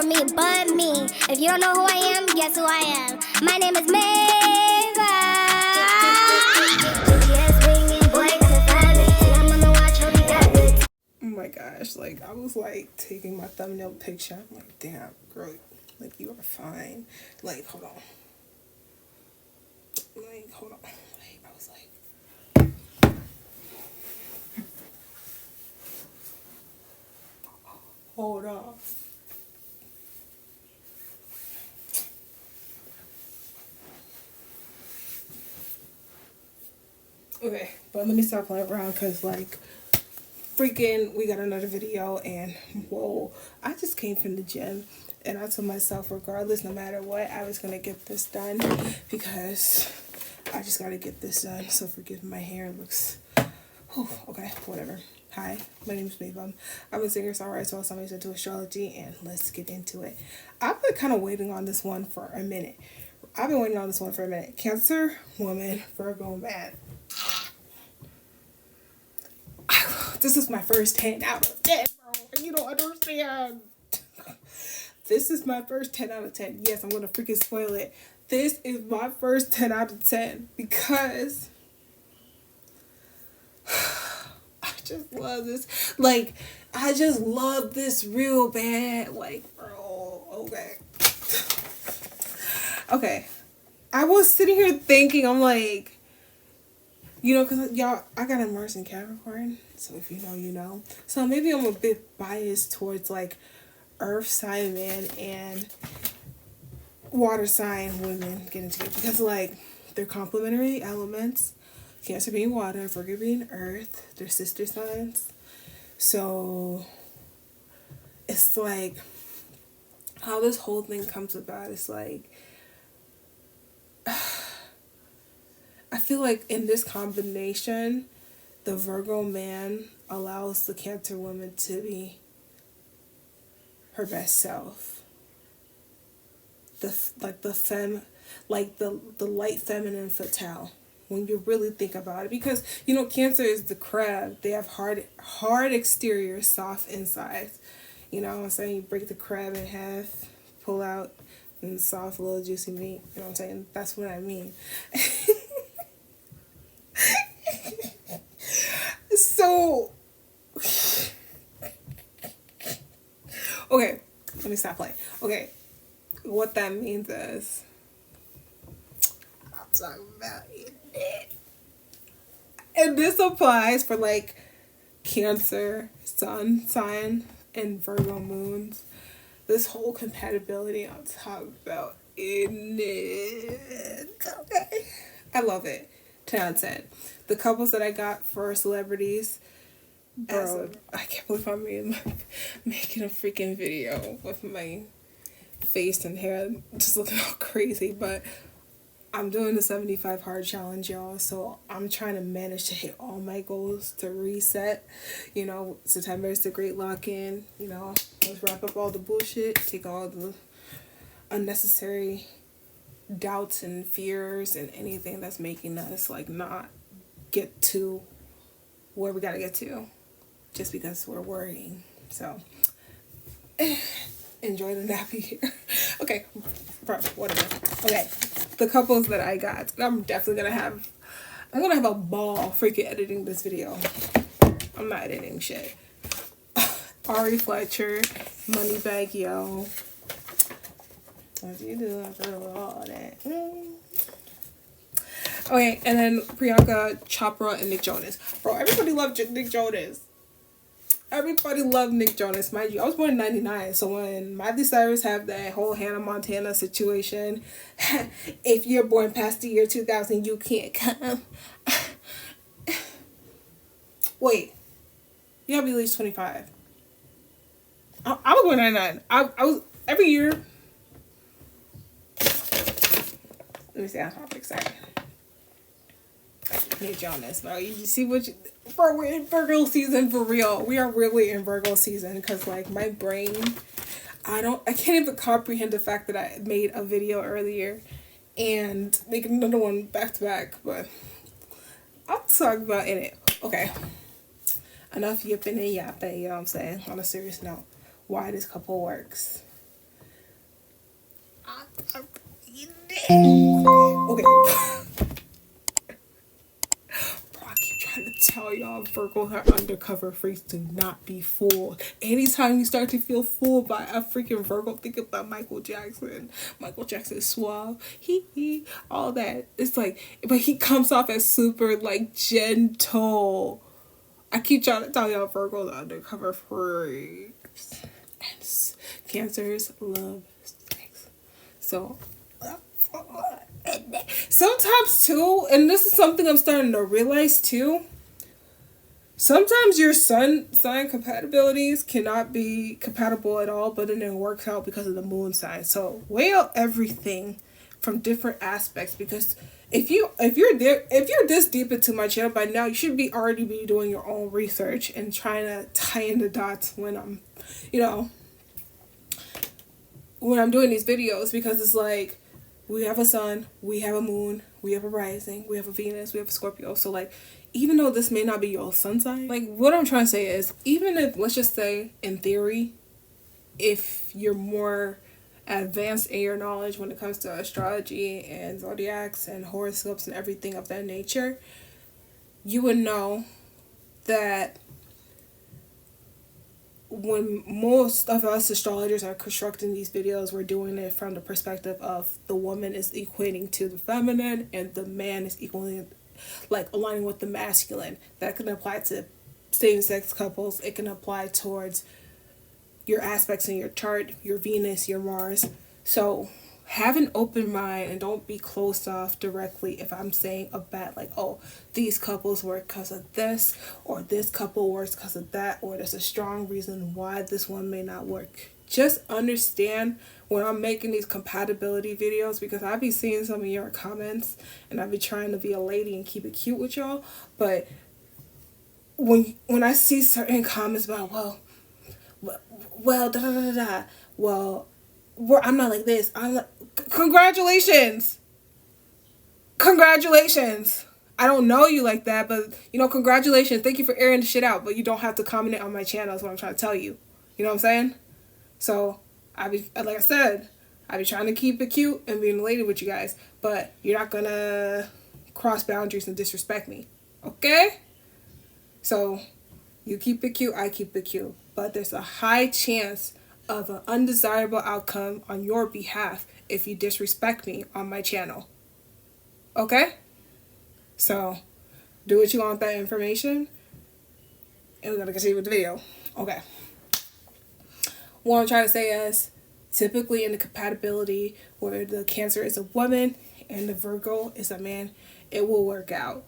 for me but me. If you don't know who I am, guess who I am. My name is Maevuim. Oh my gosh, like I was like taking my thumbnail picture. I'm like, damn, girl, like you are fine. Like, hold on. Like, hold on. Like, I was like, hold on. Okay, but let me stop playing around because like freaking we got another video and whoa, I just came from the gym and I told myself regardless, no matter what, I was gonna get this done because I just gotta get this done. So forgive my hair, it looks whew, okay, whatever. Hi, my name is Maevuim. I'm a singer, songwriter, so somebody's into astrology, and let's get into it. I've been kind of waiting on this one for a minute. Cancer, woman, Virgo, man. This is my first 10 out of 10, bro. You don't understand. This is my first 10 out of 10. Yes, I'm going to freaking spoil it. This is my first 10 out of 10 because I just love this. Like, I just love this real bad. Like, bro, okay. Okay. I was sitting here thinking, I'm like, you know, because y'all, I got a Mars in Capricorn. So if you know, you know. So maybe I'm a bit biased towards like earth sign men and water sign women getting together. Because like they're complementary elements. Cancer being water, Virgo being earth. They're sister signs. So it's like how this whole thing comes about. It's like I feel like in this combination, the Virgo man allows the Cancer woman to be her best self. The light feminine fatale. When you really think about it, because you know Cancer is the crab. They have hard exterior, soft insides. You know what I'm saying? You break the crab in half, pull out, and soft little juicy meat. You know what I'm saying? That's what I mean. So, okay, let me stop playing. Okay, what that means is, I'll talk about it. And this applies for like Cancer, Sun sign, and Virgo moons. This whole compatibility I'll talk about in it. Okay, I love it. 10 out of 10. The couples that I got for celebrities, bro, I can't believe I'm making a freaking video with my face and hair just looking all crazy, but I'm doing the 75 hard challenge, y'all, so I'm trying to manage to hit all my goals to reset. You know, September is the great lock-in, you know, let's wrap up all the bullshit, take all the unnecessary doubts and fears and anything that's making us like not get to where we gotta get to just because we're worrying. So enjoy the nappy here. Okay, bro, whatever. Okay, the couples that I got, I'm gonna have a ball freaking editing this video. I'm not editing shit. Ari Fletcher, Moneybag Yo. What do you do after all that? Okay, and then Priyanka Chopra and Nick Jonas. Bro, everybody loved Nick Jonas. Everybody loved Nick Jonas. Mind you, I was born in 99, so when Miley Cyrus had that whole Hannah Montana situation, if you're born past the year 2000, you can't come. Wait, you gotta be at least 25. I was born in 99. I was, every year, let me see how topic, sorry. Nick Jonas, bro. You see what you, bro, we're in Virgo season for real. We are really in Virgo season because like my brain, I can't even comprehend the fact that I made a video earlier and make another one back to back, but I'll talk about in it. Okay. Enough yipping and yapping, you know what I'm saying? On a serious note, why this couple works. Okay. I keep trying to tell y'all, Virgo, her undercover freaks do not be fooled. Anytime you start to feel fooled by a freaking Virgo, think about Michael Jackson. Michael Jackson is suave. He, all that. It's like, but he comes off as super, like, gentle. I keep trying to tell y'all, Virgo, the undercover freaks. And Cancers love sex. So, sometimes too, and this is something I'm starting to realize too, sometimes your sun sign compatibilities cannot be compatible at all, but then it works out because of the moon sign. So weigh out everything from different aspects, because if you're this deep into my channel by now, you should be already be doing your own research and trying to tie in the dots when I'm doing these videos, because it's like, we have a sun, we have a moon, we have a rising, we have a Venus, we have a Scorpio. So, like, even though this may not be your sun sign, like, what I'm trying to say is, even if, let's just say, in theory, if you're more advanced in your knowledge when it comes to astrology and zodiacs and horoscopes and everything of that nature, you would know that when most of us astrologers are constructing these videos, we're doing it from the perspective of the woman is equating to the feminine and the man is equally, like, aligning with the masculine. That can apply to same-sex couples. It can apply towards your aspects in your chart, your Venus, your Mars. So have an open mind and don't be closed off directly if I'm saying about, like, oh, these couples work because of this, or this couple works because of that, or there's a strong reason why this one may not work. Just understand when I'm making these compatibility videos, because I be seeing some of your comments and I be trying to be a lady and keep it cute with y'all, but when I see certain comments about, well, da da da da da, well, I'm not like this. I'm like, congratulations. Congratulations. I don't know you like that, but, congratulations. Thank you for airing the shit out, but you don't have to comment it on my channel is what I'm trying to tell you. You know what I'm saying? So, like I said, I be trying to keep it cute and being a lady with you guys, but you're not gonna cross boundaries and disrespect me. Okay? So, you keep it cute, I keep it cute. But there's a high chance of an undesirable outcome on your behalf if you disrespect me on my channel. Okay? So, do what you want with that information. And we're going to continue with the video. Okay. What I'm trying to say is, typically in the compatibility where the Cancer is a woman and the Virgo is a man, it will work out.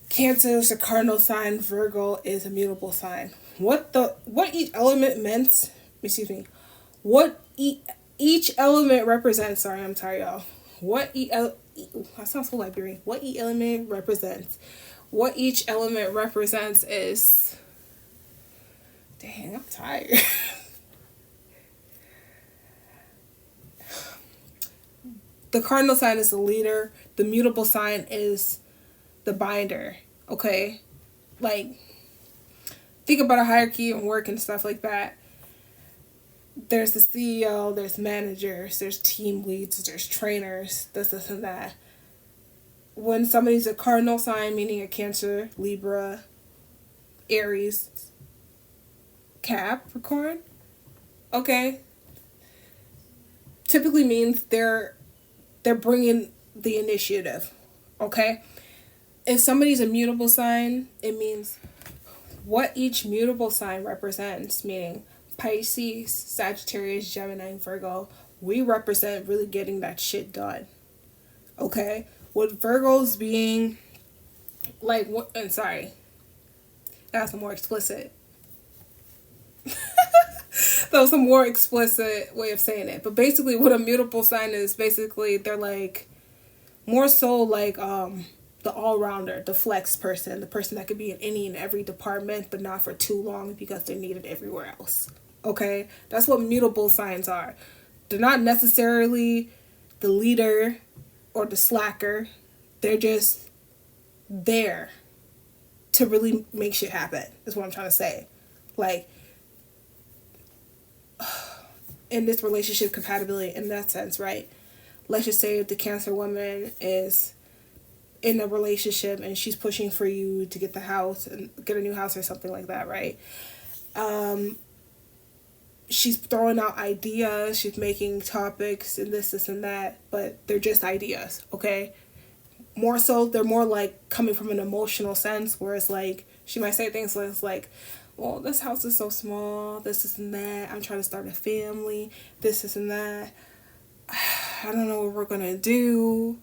Cancer is a cardinal sign, Virgo is a mutable sign. What each element meant, each element represents, I'm sorry y'all. I sound so Liberian. What each element represents. What each element represents is, dang, I'm tired. The cardinal sign is the leader. The mutable sign is the binder. Okay? Like, think about a hierarchy and work and stuff like that. There's the CEO, there's managers, there's team leads, there's trainers, this and that. When somebody's a cardinal sign, meaning a Cancer, Libra, Aries, Capricorn, okay, typically means they're bringing the initiative, okay? If somebody's a mutable sign, it means what each mutable sign represents, meaning Pisces, Sagittarius, Gemini, Virgo, we represent really getting that shit done. Okay? With Virgos being like, that's more explicit. That was a more explicit way of saying it. But basically what a mutable sign is, basically they're like more so like the all-rounder, the flex person, the person that could be in any and every department, but not for too long because they're needed everywhere else. Okay? That's what mutable signs are. They're not necessarily the leader or the slacker. They're just there to really make shit happen, is what I'm trying to say. Like, in this relationship compatibility in that sense, right? Let's just say the Cancer woman is in a relationship and she's pushing for you to get the house and get a new house or something like that, right? She's throwing out ideas, she's making topics and this and that, but they're just ideas, okay? More so, they're more like coming from an emotional sense, whereas like she might say things like, well, this house is so small, this and that, I'm trying to start a family, this and that, I don't know what we're gonna do,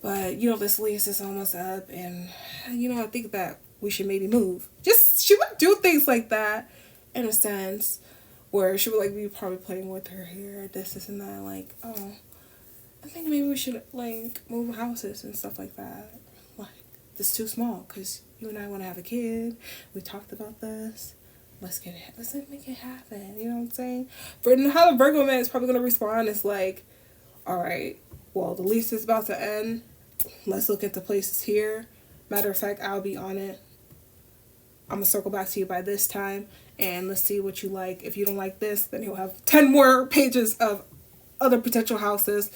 but you know, this lease is almost up, and you know, I think that we should maybe move. Just, she would do things like that in a sense, where she would like be probably playing with her hair, this and that, like, oh, I think maybe we should like move houses and stuff like that. Like, it's too small because you and I want to have a kid. We talked about this. Let's make it happen. You know what I'm saying? For how the Virgo man is probably gonna respond is like, all right, well, the lease is about to end. Let's look at the places here. Matter of fact, I'll be on it. I'm gonna circle back to you by this time, and let's see what you like. If you don't like this, then he'll have 10 more pages of other potential houses.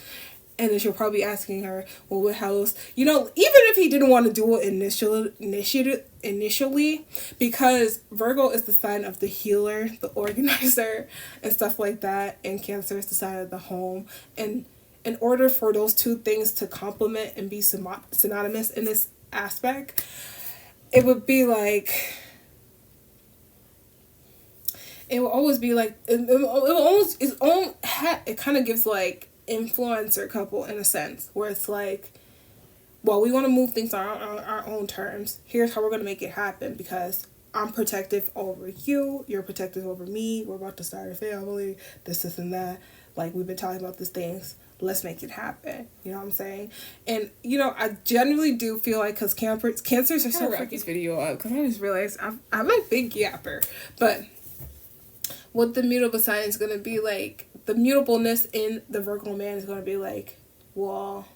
And then she'll probably be asking her, well, what house? You know, even if he didn't want to do it initially, because Virgo is the sign of the healer, the organizer, and stuff like that. And Cancer is the sign of the home. And in order for those two things to complement and be synonymous in this aspect, it would be like... It will always be like... It kind of gives like... influencer couple in a sense, where it's like, well, we want to move things on our own terms. Here's how we're going to make it happen, because I'm protective over you, you're protective over me, we're about to start a family, this and that, like, we've been talking about these things, let's make it happen. You know what I'm saying? And you know, I genuinely do feel like, because cancers are so freaking... this video up because I just realized I'm a big yapper, but what the mutable sign is going to be like, the mutableness in the Virgo man is going to be like, well,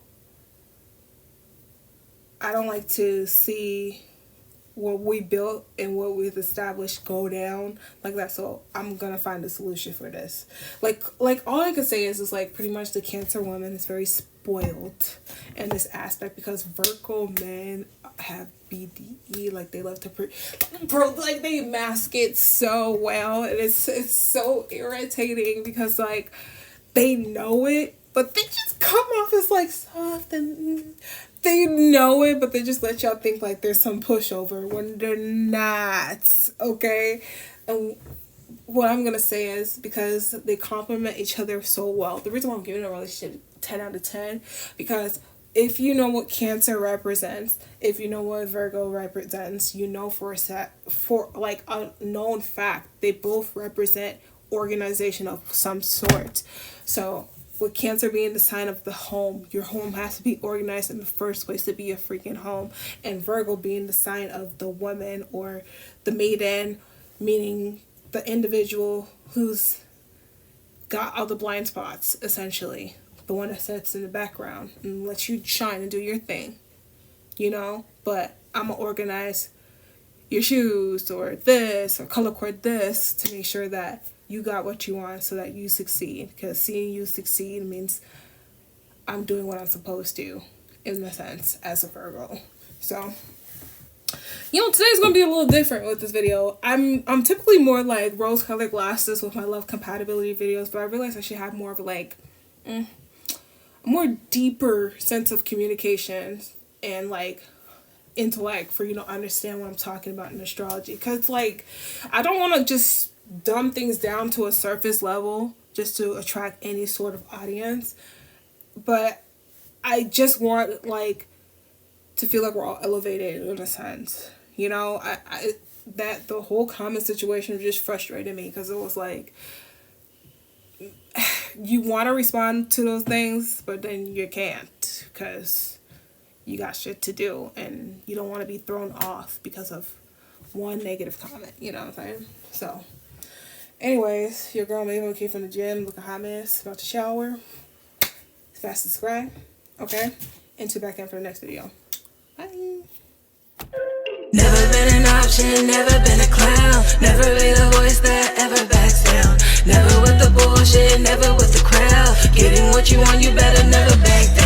I don't like to see what we built and what we've established go down like that, so I'm going to find a solution for this. Like all I can say is like, pretty much the Cancer woman is very spoiled in this aspect, because Virgo men have BDE, like they love to like they mask it so well, and it's so irritating, because like they know it, but they just come off as like soft, and they know it, but they just let y'all think like there's some pushover when they're not, okay? And what I'm gonna say is, because they complement each other so well, the reason why I'm giving a relationship 10 out of 10, because if you know what Cancer represents, if you know what Virgo represents, you know for like a known fact, they both represent organization of some sort. So with Cancer being the sign of the home, your home has to be organized in the first place to be a freaking home. And Virgo being the sign of the woman, or the maiden, meaning the individual who's got all the blind spots, essentially. The one that sits in the background and lets you shine and do your thing, you know? But I'm going to organize your shoes or this or color code this to make sure that you got what you want so that you succeed. Because seeing you succeed means I'm doing what I'm supposed to, in a sense, as a Virgo. So, you know, today's going to be a little different with this video. I'm typically more like rose-colored glasses with my love compatibility videos, but I realized I should have more of like... a more deeper sense of communication and like intellect for you to understand what I'm talking about in astrology, because like I don't want to just dumb things down to a surface level just to attract any sort of audience, but I just want like to feel like we're all elevated in a sense, you know. I that the whole comment situation just frustrated me, because it was like, you want to respond to those things, but then you can't, because you got shit to do, and you don't want to be thrown off because of one negative comment, you know what I'm saying? So, anyways, your girl Maevuim came from the gym, looking hot mess, about to shower. Smash subscribe, okay? And tune back in for the next video. Bye. Never been an option, never been a clown, never been a voice that ever backs down, never with the bullshit. shit, never with the crowd. Getting what you want, you better never back down.